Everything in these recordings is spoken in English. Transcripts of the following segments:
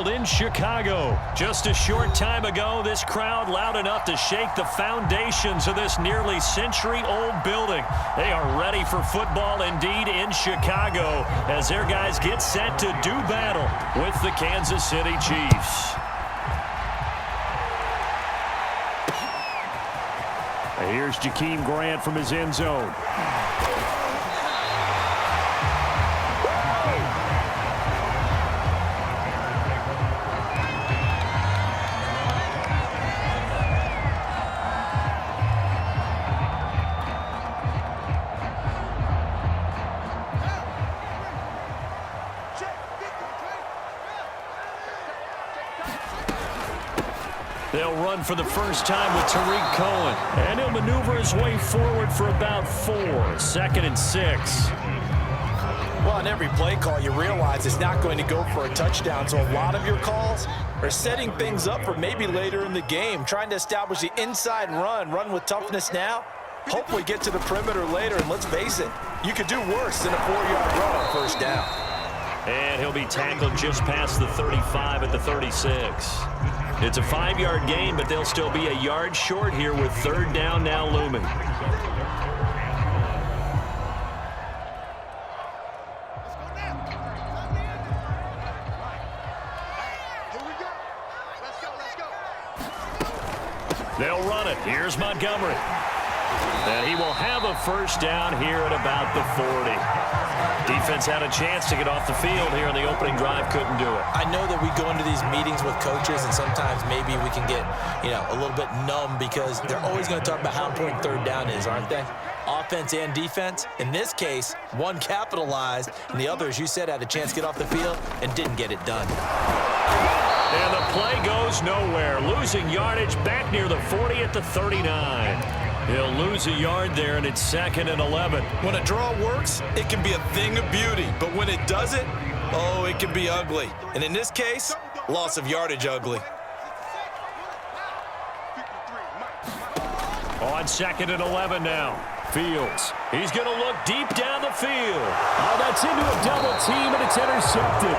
field in Chicago. Just a short time ago, this crowd loud enough to shake the foundations of this nearly century-old building. They are ready for football indeed in Chicago as their guys get set to do battle with the Kansas City Chiefs. Here's Jakeem Grant from his end zone. They'll run for the first time with Tariq Cohen. And he'll maneuver his way forward for about 4. 2nd and 6. Well, on every play call, you realize it's not going to go for a touchdown. So a lot of your calls are setting things up for maybe later in the game, trying to establish the inside run with toughness now. Hopefully get to the perimeter later, and let's face it, you could do worse than a 4-yard run on first down. And he'll be tackled just past the 35 at the 36. It's a 5-yard gain, but they'll still be a yard short here with 3rd down now looming. They'll run it. Here's Montgomery. And he will have a first down here at about the 40. Defense had a chance to get off the field here in the opening drive, couldn't do it. I know that we go into these meetings with coaches, and sometimes maybe we can get, a little bit numb because they're always going to talk about how important 3rd down is, aren't they? Offense and defense. In this case, one capitalized, and the other, as you said, had a chance to get off the field and didn't get it done. And the play goes nowhere. Losing yardage back near the 40 at the 39. He'll lose a yard there, and it's 2nd and 11. When a draw works, it can be a thing of beauty. But when it doesn't, oh, it can be ugly. And in this case, loss of yardage ugly. On 2nd and 11 now. Fields. He's going to look deep down the field. Oh, that's into a double team, and it's intercepted.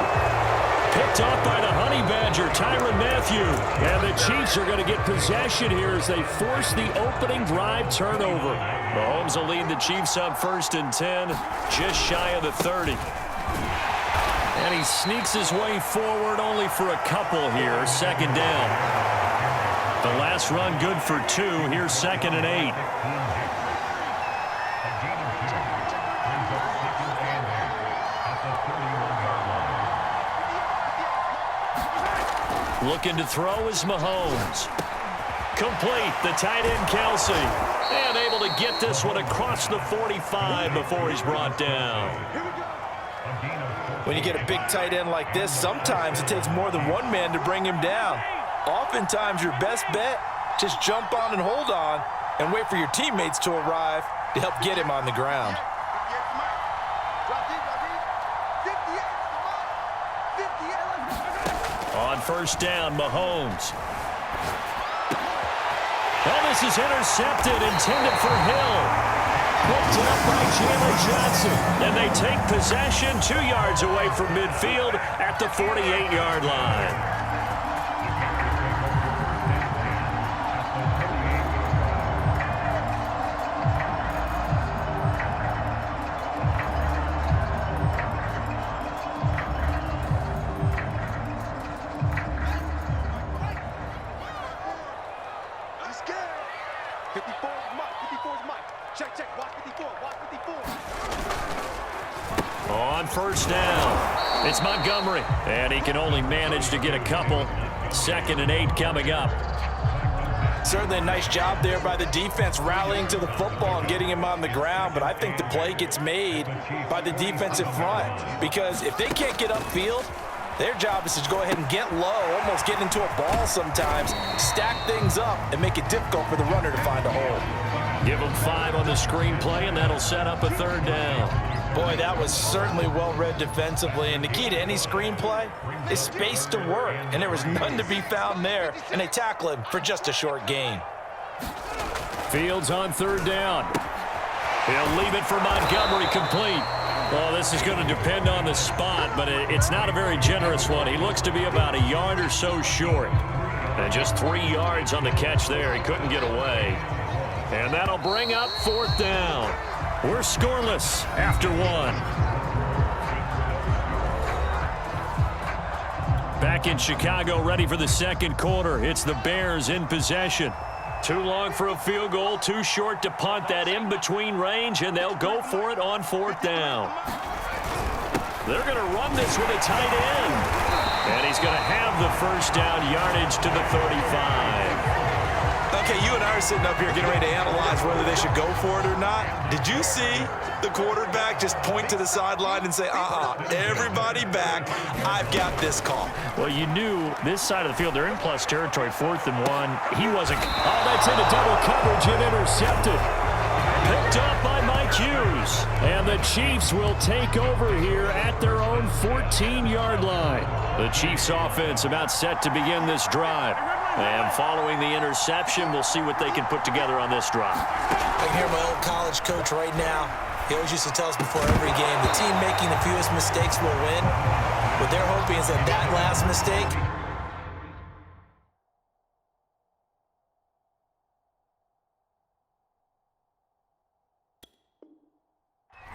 Picked off by the Honey Badger, Tyrann Mathieu. And the Chiefs are going to get possession here as they force the opening drive turnover. Mahomes will lead the Chiefs up 1st and 10, just shy of the 30. And he sneaks his way forward only for a couple here, 2nd down. The last run good for 2. Here's 2nd and 8. Looking to throw is Mahomes. Complete, the tight end Kelsey. And able to get this one across the 45 before he's brought down. When you get a big tight end like this, sometimes it takes more than one man to bring him down. Oftentimes your best bet, just jump on and hold on and wait for your teammates to arrive to help get him on the ground. On 1st down, Mahomes. Oh, this is intercepted, intended for Hill. Picked up by Jalen Johnson. And they take possession 2 yards away from midfield at the 48-yard line. On 1st down, it's Montgomery, and he can only manage to get a couple. 2nd and 8 coming up. Certainly a nice job there by the defense rallying to the football and getting him on the ground, but I think the play gets made by the defensive front because if they can't get upfield, their job is to go ahead and get low, almost get into a ball sometimes, stack things up, and make it difficult for the runner to find a hole. Give them 5 on the screen play, and that'll set up a 3rd down. Boy, that was certainly well-read defensively, and the key to any screenplay is space to work, and there was none to be found there, and they tackle him for just a short gain. Fields on 3rd down. He'll leave it for Montgomery, complete. Well, this is going to depend on the spot, but it's not a very generous one. He looks to be about a yard or so short. And just 3 yards on the catch there. He couldn't get away. And that'll bring up 4th down. We're scoreless after 1. Back in Chicago, ready for the second quarter. It's the Bears in possession. Too long for a field goal, too short to punt. That in-between range, and they'll go for it on 4th down. They're going to run this with a tight end. And he's going to have the first down yardage to the 35. Okay, you and I are sitting up here getting ready to analyze whether they should go for it or not. Did you see the quarterback just point to the sideline and say, everybody back, I've got this call? Well, you knew this side of the field, they're in plus territory, 4th and 1. He wasn't. Oh, that's into double coverage and intercepted. Picked up by Mike Hughes. And the Chiefs will take over here at their own 14-yard line. The Chiefs offense about set to begin this drive. And following the interception, we'll see what they can put together on this drive. I can hear my old college coach right now. He always used to tell us before every game, the team making the fewest mistakes will win. What they're hoping is that last mistake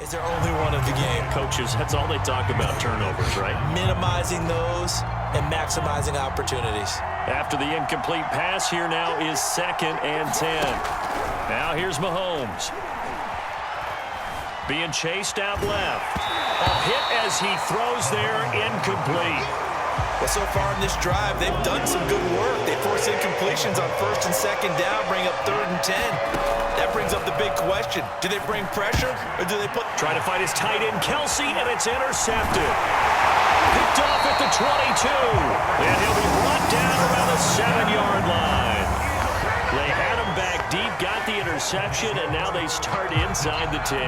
is their only one of the game. Coaches, that's all they talk about, turnovers, right? Minimizing those and maximizing opportunities. After the incomplete pass, here now is 2nd and 10. Now here's Mahomes. Being chased out left. A hit as he throws there, incomplete. Well, so far in this drive, they've done some good work. They force incompletions on 1st and 2nd down, bring up 3rd and 10. That brings up the big question. Do they bring pressure, or do they put... Trying to find his tight end, Kelsey, and it's intercepted. Picked off at the 22. And he'll be brought down around the 7-yard line. They had him back deep, got the interception, and now they start inside the 10.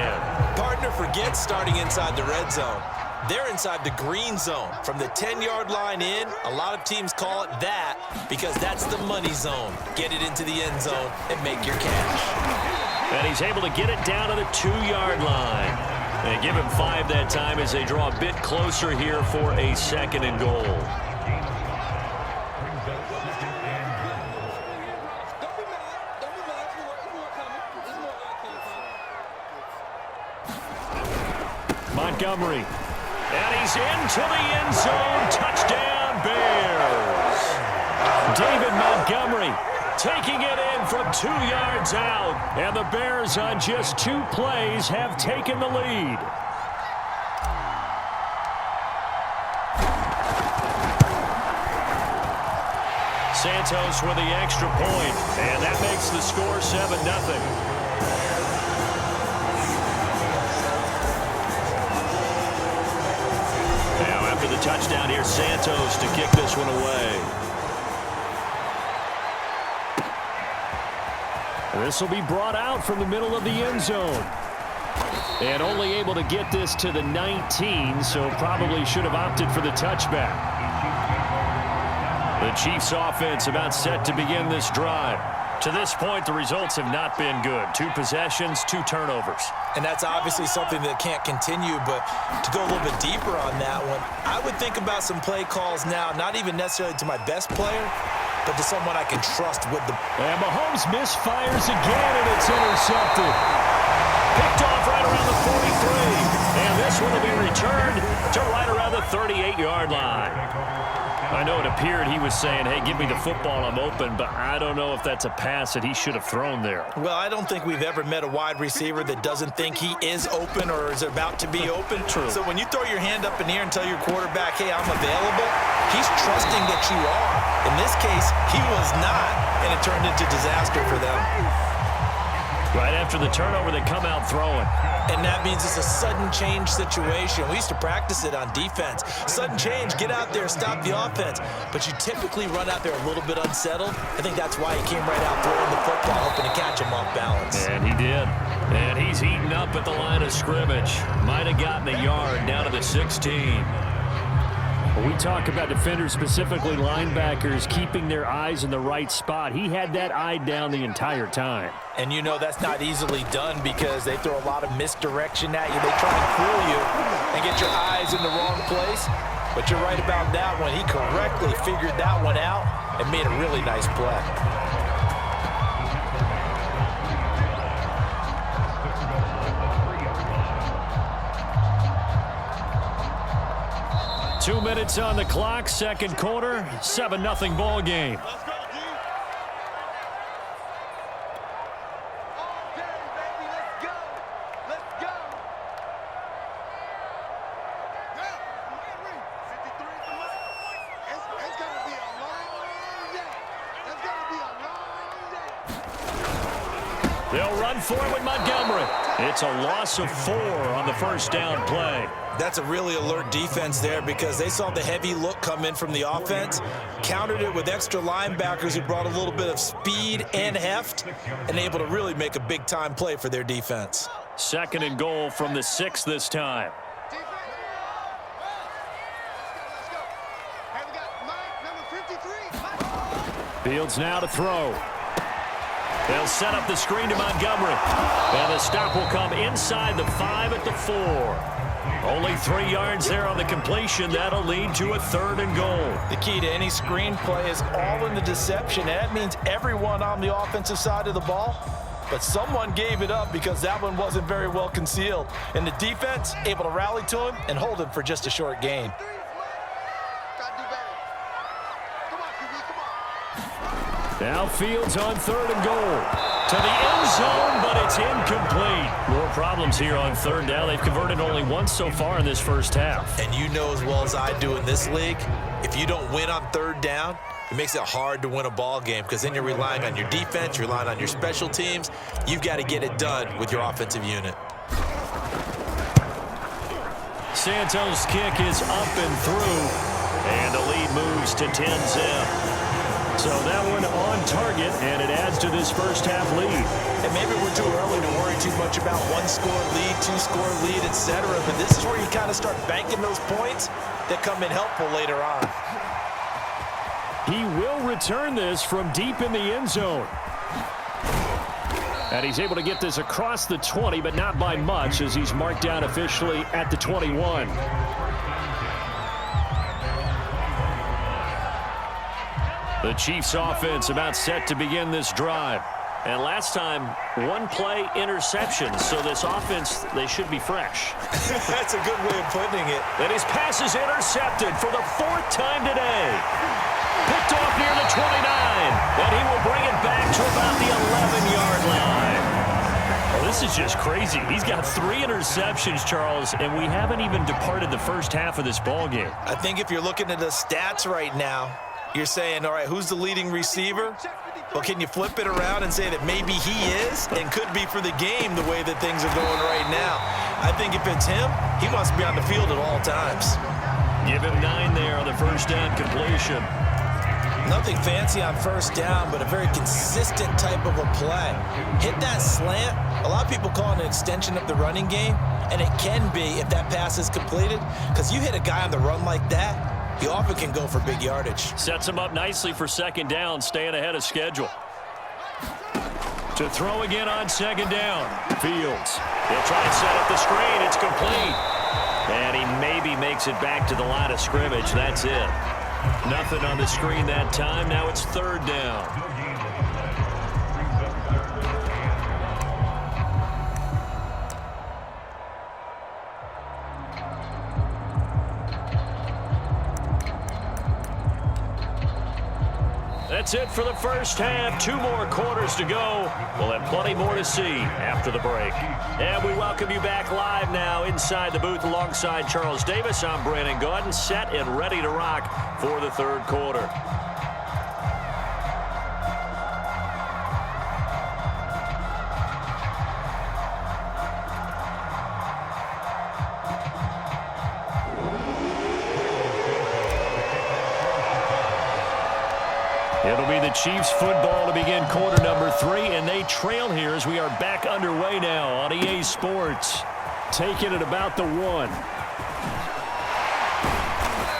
Partner forgets starting inside the red zone. They're inside the green zone. From the 10-yard line in, a lot of teams call it that because that's the money zone. Get it into the end zone and make your cash. And he's able to get it down to the 2-yard line. And give him 5 that time as they draw a bit closer here for a 2nd and goal. Montgomery. And he's into the end zone. Touchdown, Bears. David Montgomery taking it in from 2 yards out. And the Bears on just 2 plays have taken the lead. Santos with the extra point. And that makes the score 7-0. The touchdown here, Santos to kick this one away. This will be brought out from the middle of the end zone. And only able to get this to the 19, so probably should have opted for the touchback. The Chiefs offense about set to begin this drive. To this point, the results have not been good. 2 possessions, 2 turnovers. And that's obviously something that can't continue, but to go a little bit deeper on that one, I would think about some play calls now, not even necessarily to my best player, but to someone I can trust with the... And Mahomes misfires again, and it's intercepted. Picked off right around the 43. And this one will be returned to right around the 38-yard line. I know it appeared he was saying, hey, give me the football, I'm open, but I don't know if that's a pass that he should have thrown there. Well, I don't think we've ever met a wide receiver that doesn't think he is open or is about to be open. True. So when you throw your hand up in the air and tell your quarterback, hey, I'm available, he's trusting that you are. In this case, he was not, and it turned into disaster for them. Right after the turnover, they come out throwing. And that means it's a sudden change situation. We used to practice it on defense. Sudden change, get out there, stop the offense. But you typically run out there a little bit unsettled. I think that's why he came right out throwing the football, hoping to catch him off balance. And he did. And he's eaten up at the line of scrimmage. Might have gotten a yard down to the 16. When we talk about defenders, specifically linebackers, keeping their eyes in the right spot, he had that eye down the entire time. And you know that's not easily done because they throw a lot of misdirection at you. They try and fool you and get your eyes in the wrong place. But you're right about that one. He correctly figured that one out and made a really nice play. 2 minutes on the clock, second quarter, 7-0 ball game. Let's go, D. Okay, baby, let's go. Let's go. Now, 53 It's going to be a long day. It's going to be a long day. They'll run for it with Montgomery. It's a loss of 4 on the first down play. That's a really alert defense there because they saw the heavy look come in from the offense, countered it with extra linebackers who brought a little bit of speed and heft, and able to really make a big-time play for their defense. Second and goal from the 6 this time. Let's go. Hey, we got Mike, number 53. Fields now to throw. They'll set up the screen to Montgomery. And the stop will come inside the 5 at the 4. Only 3 yards there on the completion. That'll lead to a 3rd and goal. The key to any screen play is all in the deception. And that means everyone on the offensive side of the ball. But someone gave it up because that one wasn't very well concealed. And the defense able to rally to him and hold him for just a short gain. Gotta do better. Come on, QB, come on. Now Fields on 3rd and goal. To the end zone, but it's incomplete. More problems here on 3rd down. They've converted only once so far in this first half. And you know as well as I do in this league, if you don't win on 3rd down, it makes it hard to win a ball game because then you're relying on your defense, you're relying on your special teams. You've got to get it done with your offensive unit. Santos' kick is up and through, and the lead moves to 10-zip. So that one on target, and it adds to this first half lead. And maybe we're too early to worry too much about 1-score lead, 2-score lead, etc. But this is where you kind of start banking those points that come in helpful later on. He will return this from deep in the end zone. And he's able to get this across the 20, but not by much, as he's marked down officially at the 21. The Chiefs offense about set to begin this drive. And last time, 1-play interception. So this offense, they should be fresh. That's a good way of putting it. And his pass is intercepted for the 4th time today. Picked off near the 29. And he will bring it back to about the 11-yard line. Well, this is just crazy. He's got 3 interceptions, Charles, and we haven't even departed the first half of this ball game. I think if you're looking at the stats right now, you're saying, all right, who's the leading receiver? Well, can you flip it around and say that maybe he is and could be for the game the way that things are going right now? I think if it's him, he wants to be on the field at all times. Give him 9 there on the first down completion. Nothing fancy on first down, but a very consistent type of a play. Hit that slant. A lot of people call it an extension of the running game, and it can be if that pass is completed, because you hit a guy on the run like that, he often can go for big yardage. Sets him up nicely for 2nd down, staying ahead of schedule. To throw again on 2nd down. Fields. He'll try and set up the screen. It's complete. And he maybe makes it back to the line of scrimmage. That's it. Nothing on the screen that time. Now it's 3rd down. That's it for the first half. 2 more quarters to go. We'll have plenty more to see after the break. And we welcome you back live now inside the booth alongside Charles Davis. I'm Brandon Gaudin, set and ready to rock for the 3rd quarter. It'll be the Chiefs football to begin quarter number 3, and they trail here as we are back underway now on EA Sports. Taking it about the 1.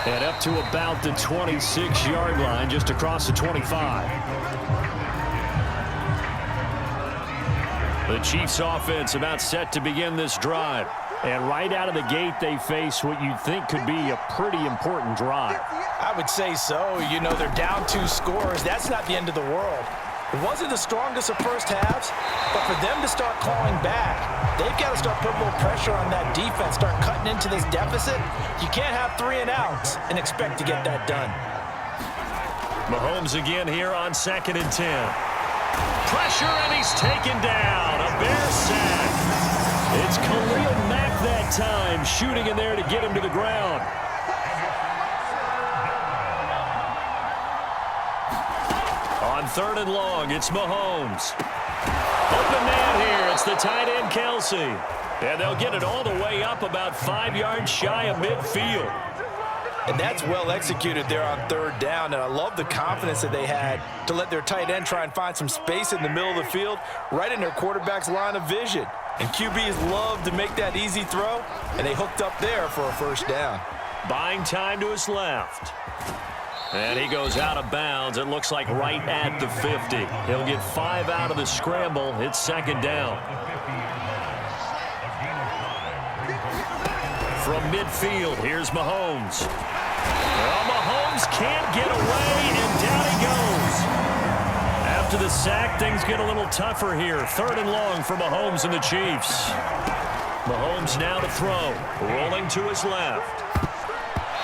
And up to about the 26-yard line, just across the 25. The Chiefs offense about set to begin this drive. And right out of the gate, they face what you'd think could be a pretty important drive. I would say so. You know, they're down 2 scores. That's not the end of the world. It wasn't the strongest of first halves, but for them to start clawing back, they've got to start putting a little pressure on that defense, start cutting into this deficit. You can't have 3 and outs and expect to get that done. Mahomes again here on 2nd and 10. Pressure, and he's taken down. A Bear sack. It's Khalil Mack that time, shooting in there to get him to the ground. On 3rd and long, it's Mahomes. Open man here. It's the tight end, Kelsey. And they'll get it all the way up about 5 yards shy of midfield. And that's well executed there on 3rd down. And I love the confidence that they had to let their tight end try and find some space in the middle of the field, right in their quarterback's line of vision. And QBs love to make that easy throw, and they hooked up there for a 1st down. Buying time to his left. And he goes out of bounds. It looks like right at the 50. He'll get 5 out of the scramble. It's 2nd down. From midfield, here's Mahomes. Well, Mahomes can't get away, and down he goes. After the sack, things get a little tougher here. 3rd and long for Mahomes and the Chiefs. Mahomes now to throw. Rolling to his left.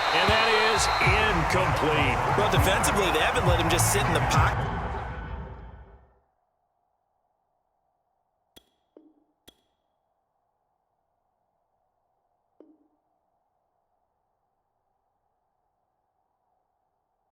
And that is incomplete. Well, defensively, they haven't let him just sit in the pocket.